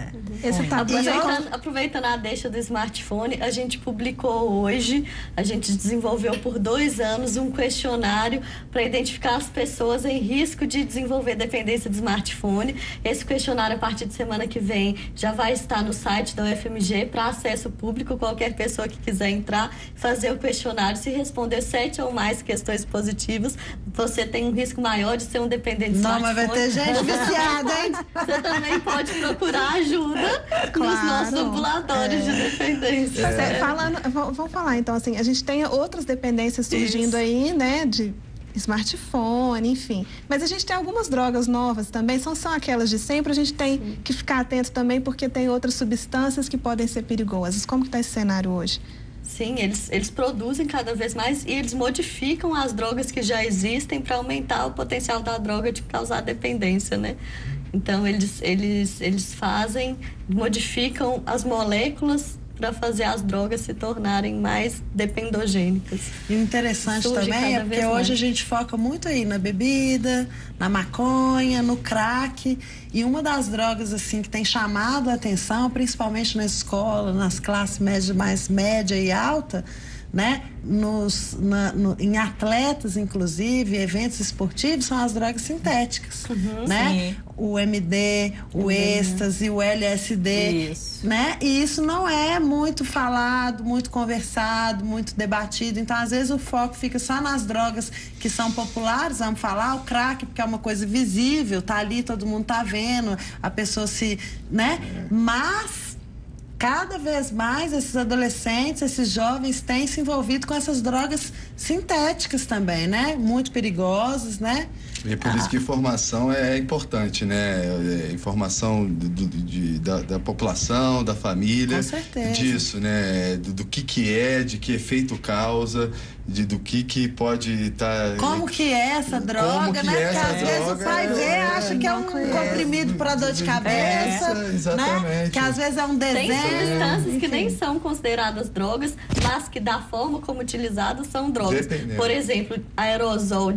Aproveitando a deixa do smartphone, a gente publicou hoje, a gente desenvolveu por 2 anos um questionário para identificar as pessoas em risco de desenvolver dependência de smartphone. Esse questionário, a partir de semana que vem, já vai estar no site da UFMG para acesso público. Qualquer pessoa que quiser entrar, fazer o questionário, se responder 7 ou mais questões positivas, você tem um risco maior de ser um dependente de smartphone. Não, mas vai ter gente viciada, hein? Você também pode procurar ajuda nos nossos ambulatórios de dependência. Vamos falar, então, assim, a gente tem outras dependências surgindo aí, né, de smartphone, enfim. Mas a gente tem algumas drogas novas também, são aquelas de sempre, a gente tem que ficar atento também, porque tem outras substâncias que podem ser perigosas. Como que está esse cenário hoje? Sim, eles produzem cada vez mais e eles modificam as drogas que já existem para aumentar o potencial da droga de causar dependência, né? Então, eles modificam as moléculas para fazer as drogas se tornarem mais dependogênicas. E o interessante também é porque hoje a gente foca muito aí na bebida, na maconha, no crack. E uma das drogas assim que tem chamado a atenção, principalmente na escola, nas classes mais média e alta, né? Em atletas, inclusive, eventos esportivos, são as drogas sintéticas, né? Sim. O MD, o êxtase, o LSD, isso. Né? E isso não é muito falado, muito conversado, muito debatido. Então, às vezes, o foco fica só nas drogas que são populares, vamos falar, o crack, porque é uma coisa visível, tá ali, todo mundo tá vendo, a pessoa né? Mas cada vez mais esses adolescentes, esses jovens têm se envolvido com essas drogas sintéticas também, né? Muito perigosas, né? E é por isso que informação é importante, né? Informação da população, da família. Com certeza. Disso, né? Do que é, de que efeito causa, do que pode estar... Como que é essa droga, né? Porque às vezes o pai vê, acha que é um comprimido para dor de cabeça, exatamente. Né? Que às vezes é um desenho. Tem substâncias que nem são consideradas drogas, mas que da forma como utilizadas são drogas. Dependendo. Por exemplo, aerosol,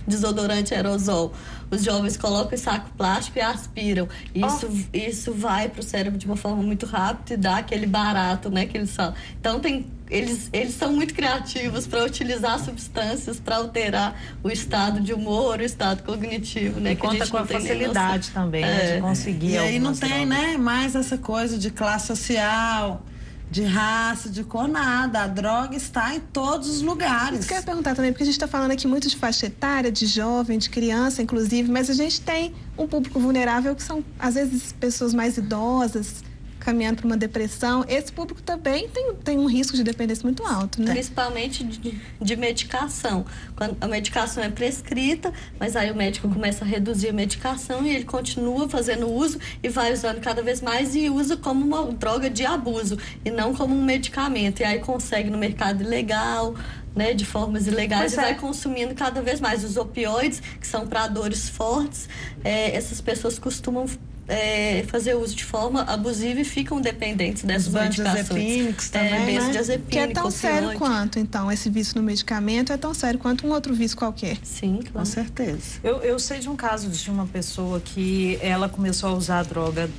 desodorante aerosol. Os jovens colocam em saco plástico e aspiram. Isso vai para o cérebro de uma forma muito rápida e dá aquele barato, né, que eles falam. Então, eles são muito criativos para utilizar substâncias para alterar o estado de humor, o estado cognitivo, né? E conta com a facilidade também, né, de conseguir. E aí não tem, drogas, né, mais essa coisa de classe social, de raça, de cor, nada. A droga está em todos os lugares. Isso que eu ia perguntar também, porque a gente está falando aqui muito de faixa etária, de jovem, de criança, inclusive, mas a gente tem um público vulnerável que são, às vezes, pessoas mais idosas, caminhando para uma depressão. Esse público também tem um risco de dependência muito alto, né? Principalmente de medicação. Quando a medicação é prescrita, mas aí o médico começa a reduzir a medicação e ele continua fazendo uso e vai usando cada vez mais e usa como uma droga de abuso e não como um medicamento. E aí consegue no mercado ilegal, né, de formas ilegais, e vai consumindo cada vez mais. Os opioides, que são para dores fortes, essas pessoas costumam fazer uso de forma abusiva e ficam dependentes dessas medicações. Benzodiazepínicos também, né? Que é tão sério quanto, então, esse vício no medicamento é tão sério quanto um outro vício qualquer. Sim, claro. Com certeza. Eu sei de um caso de uma pessoa que ela começou a usar droga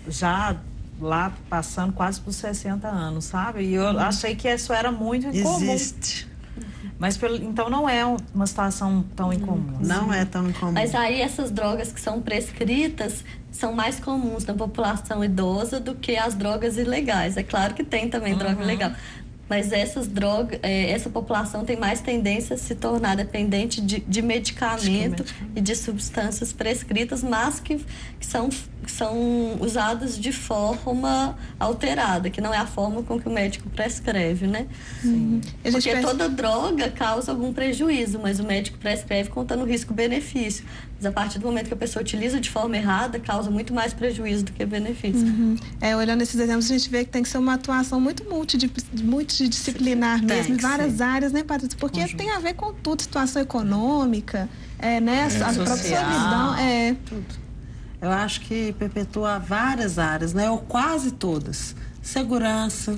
já lá passando quase por 60 anos, sabe? E eu achei que isso era muito incomum. Existe. Mas então não é uma situação tão incomum. Não é tão incomum. Mas aí essas drogas que são prescritas são mais comuns na população idosa do que as drogas ilegais. É claro que tem também droga ilegal. Mas essas drogas, essa população tem mais tendência a se tornar dependente de medicamento e de substâncias prescritas, mas que são usadas de forma alterada, que não é a forma com que o médico prescreve, né? Sim. Porque toda droga causa algum prejuízo, mas o médico prescreve contando o risco-benefício. Mas a partir do momento que a pessoa utiliza de forma errada, causa muito mais prejuízo do que benefício. Olhando esses exemplos, a gente vê que tem que ser uma atuação muito multidisciplinar mesmo, em várias áreas, né, Patrícia? Porque tem a ver com tudo, situação econômica, né, a própria solidão, tudo. Eu acho que perpetua várias áreas, né, ou quase todas. Segurança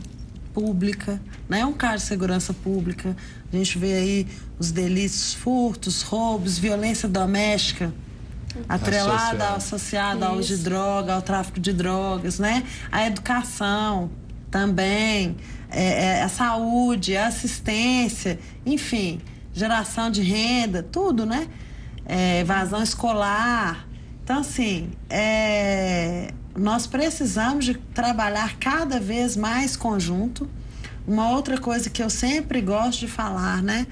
pública, né, um caso de segurança pública. A gente vê aí os delitos, furtos, roubos, violência doméstica, atrelada, associada ao uso de droga, ao tráfico de drogas, né? A educação também, a saúde, a assistência, enfim, geração de renda, tudo, né? Evasão escolar. Então, assim, nós precisamos de trabalhar cada vez mais conjunto. Uma outra coisa que eu sempre gosto de falar, né?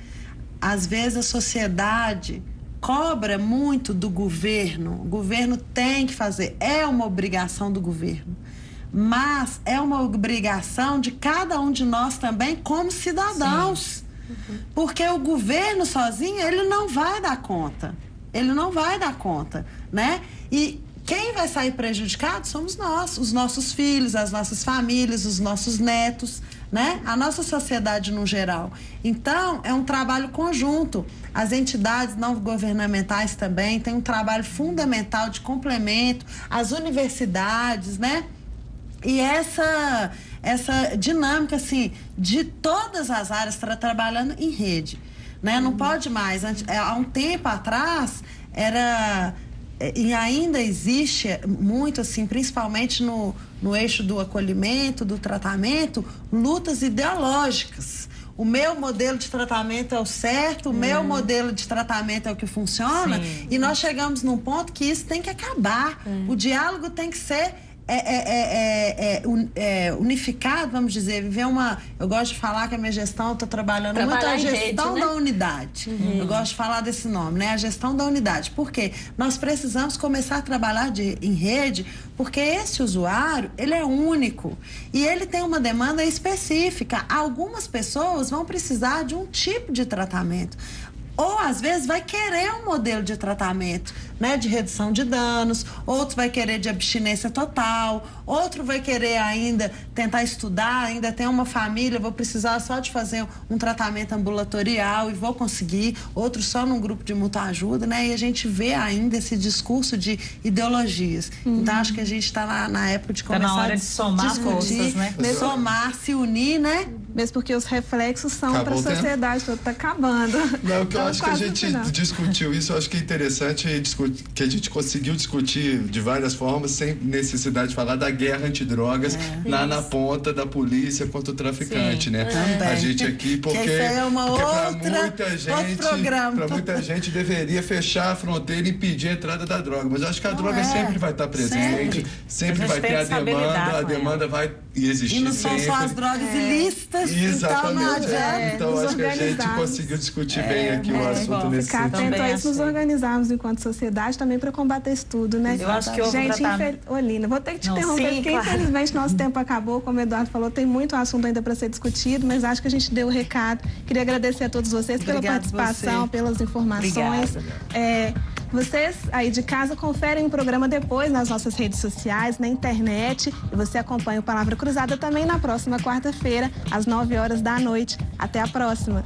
Às vezes a sociedade cobra muito do governo. O governo tem que fazer, é uma obrigação do governo. Mas é uma obrigação de cada um de nós também como cidadãos. Porque o governo sozinho, ele não vai dar conta. Ele não vai dar conta, né? E quem vai sair prejudicado somos nós, os nossos filhos, as nossas famílias, os nossos netos, né? A nossa sociedade no geral. Então, é um trabalho conjunto. As entidades não governamentais também têm um trabalho fundamental de complemento, as universidades, né? E essa dinâmica, assim, de todas as áreas trabalhando em rede, né? Não pode mais. Há um tempo atrás, e ainda existe muito, assim, principalmente no eixo do acolhimento, do tratamento, lutas ideológicas. O meu modelo de tratamento é o certo, o meu modelo de tratamento é o que funciona. Sim. E nós chegamos num ponto que isso tem que acabar. O diálogo tem que ser unificado, vamos dizer, eu gosto de falar que a minha gestão, eu estou trabalhando muito a gestão da unidade. Eu gosto de falar desse nome, né? A gestão da unidade. Por quê? Nós precisamos começar a trabalhar em rede, porque esse usuário, ele é único e ele tem uma demanda específica. Algumas pessoas vão precisar de um tipo de tratamento. Ou, às vezes, vai querer um modelo de tratamento, né, de redução de danos, outro vai querer de abstinência total, outro vai querer ainda tentar estudar, ainda tem uma família, vou precisar só de fazer um tratamento ambulatorial e vou conseguir, outro só num grupo de mútua ajuda, né, e a gente vê ainda esse discurso de ideologias. Então, acho que a gente está na época de começar na hora de somar forças, né? Somar, se unir, né? Mesmo porque os reflexos são para a sociedade toda, está acabando. Não, que eu acho que a gente discutiu isso, eu acho que é interessante que a gente conseguiu discutir de várias formas, sem necessidade de falar da guerra antidrogas na ponta da polícia contra o traficante, né? Também. A gente aqui, porque para muita gente deveria fechar a fronteira e impedir a entrada da droga, mas eu acho que a droga sempre vai estar presente, sempre vai ter a demanda vai existir. E não são só as drogas ilícitas. Exatamente. Então acho que a gente conseguiu discutir bem aqui o assunto nesse sentido. Ficar atento a isso, nos organizarmos enquanto sociedade também para combater isso tudo, né? Eu acho que gente, Olina, vou ter que te interromper, porque infelizmente nosso tempo acabou, como o Eduardo falou, tem muito assunto ainda para ser discutido, mas acho que a gente deu o recado. Queria agradecer a todos vocês pela participação, pelas informações. Vocês aí de casa conferem o programa depois nas nossas redes sociais, na internet, e você acompanha o Palavra Cruzada também na próxima quarta-feira, às 9 horas da noite. Até a próxima!